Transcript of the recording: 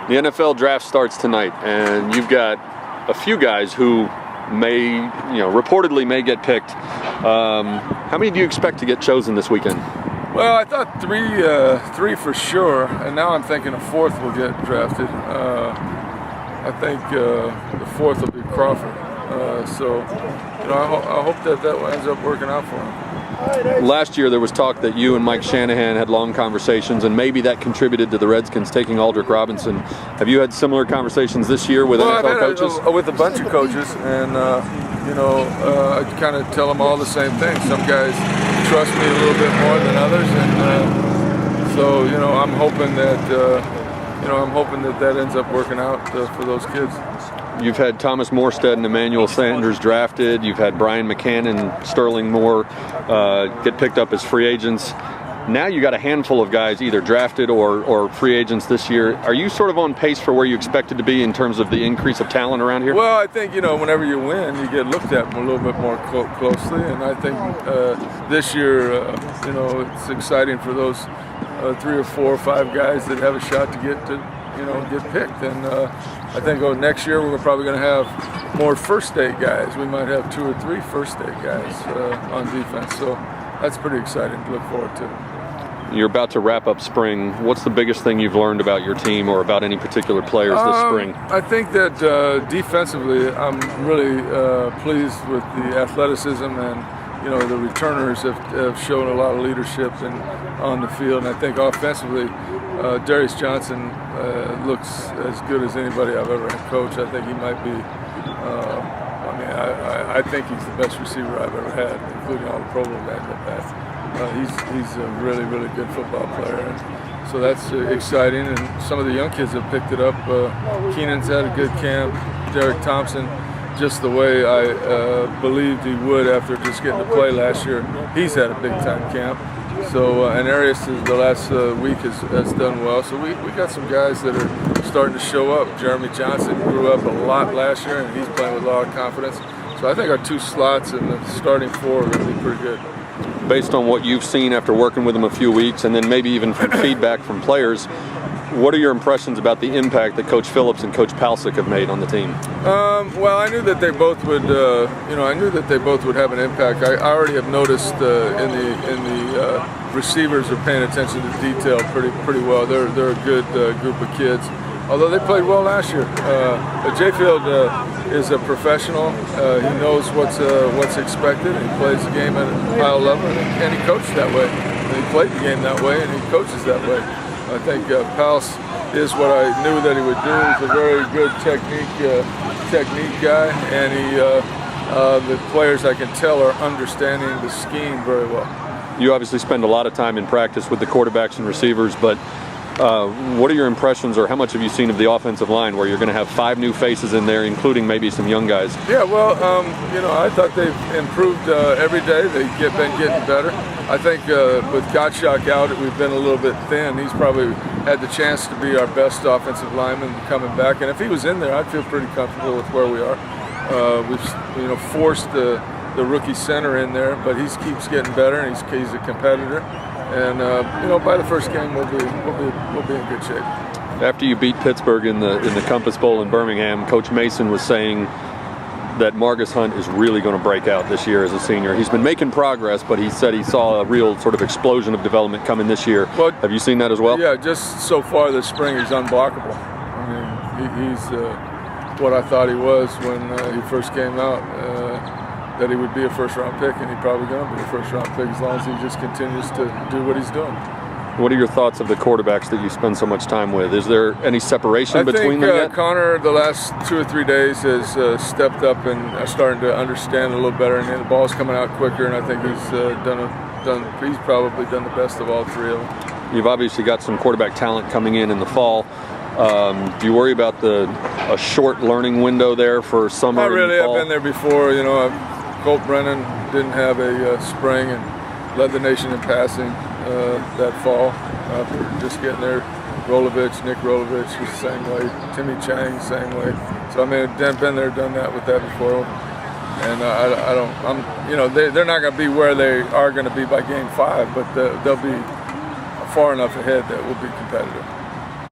The NFL draft starts tonight, and you've got a few guys who may, reportedly may get picked. How many do you expect to get chosen this weekend? Well, I thought three for sure, and now I'm thinking a fourth will get drafted. I think the fourth will be Crawford. I hope that ends up working out for him. Last year there was talk that you and Mike Shanahan had long conversations, and maybe that contributed to the Redskins taking Aldrick Robinson. Have you had similar conversations this year with NFL coaches? With a bunch of coaches, and I kind of tell them all the same thing. Some guys trust me a little bit more than others, and so I'm hoping that ends up working out for those kids. You've had Thomas Morstead and Emmanuel Sanders drafted. You've had Brian McCann and Sterling Moore get picked up as free agents. Now you got a handful of guys either drafted or free agents this year. Are you sort of on pace for where you expected to be in terms of the increase of talent around here? Well, I think, whenever you win, you get looked at a little bit more closely. And I think this year, it's exciting for those 3 or 4 or 5 guys that have a shot to get picked. And I think next year we're probably going to have more first-day guys. We might have 2 or 3 first-day guys on defense. So that's pretty exciting to look forward to. You're about to wrap up spring. What's the biggest thing you've learned about your team or about any particular players this spring? I think that defensively, I'm really pleased with the athleticism, and the returners have shown a lot of leadership on the field. And I think offensively, Darius Johnson looks as good as anybody I've ever coached. I think he might be. I think he's the best receiver I've ever had, including all the Pro Bowl guys I've had. He's a really, really good football player. And so that's exciting. And some of the young kids have picked it up. Keenan's had a good camp. Derek Thompson, just the way I believed he would after just getting to play last year. He's had a big-time camp. So, and Arias the last week has done well. So we got some guys that are starting to show up. Jeremy Johnson grew up a lot last year, and he's playing with a lot of confidence. So I think our 2 slots and the starting 4 are going to be pretty good. Based on what you've seen after working with them a few weeks, and then maybe even from feedback from players, what are your impressions about the impact that Coach Phillips and Coach Palcic have made on the team? Well, I knew that they both would. I knew that they both would have an impact. I already have noticed in the receivers are paying attention to detail pretty well. They're a good group of kids. Although they played well last year. J-Field is a professional. He knows what's expected. He plays the game at a high level, and he coached that way. And he played the game that way, and he coaches that way. I think Pals is what I knew that he would do. He's a very good technique guy, and the players, I can tell, are understanding the scheme very well. You obviously spend a lot of time in practice with the quarterbacks and receivers, but what are your impressions, or how much have you seen of the offensive line, where you're going to have 5 new faces in there, including maybe some young guys? Yeah, well, I thought they've improved every day. They've been getting better. I think with Gottschalk out, we've been a little bit thin. He's probably had the chance to be our best offensive lineman coming back. And if he was in there, I'd feel pretty comfortable with where we are. We've forced the rookie center in there, but he keeps getting better, and he's a competitor. And by the first game, we'll be in good shape. After you beat Pittsburgh in the Compass Bowl in Birmingham, Coach Mason was saying that Margus Hunt is really going to break out this year as a senior. He's been making progress, but he said he saw a real sort of explosion of development coming this year. Well, have you seen that as well? Yeah, just so far this spring, he's unblockable. I mean, he's what I thought he was when he first came out. That he would be a first-round pick, and he's probably going to be a first-round pick as long as he just continues to do what he's doing. What are your thoughts of the quarterbacks that you spend so much time with? Is there any separation between them yet? I think Connor, the last 2 or 3 days, has stepped up and starting to understand a little better, and the ball's coming out quicker, and I think he's he's probably done the best of all 3 of them. You've obviously got some quarterback talent coming in the fall. Do you worry about a short learning window there for summer? Not really. And fall? I've been there before. Colt Brennan didn't have a spring and led the nation in passing that fall after just getting there. Nick Rolovich was the same way. Timmy Chang, same way. So I've been there, done that with that before. And they're not going to be where they are going to be by game 5, but they'll be far enough ahead that we'll be competitive.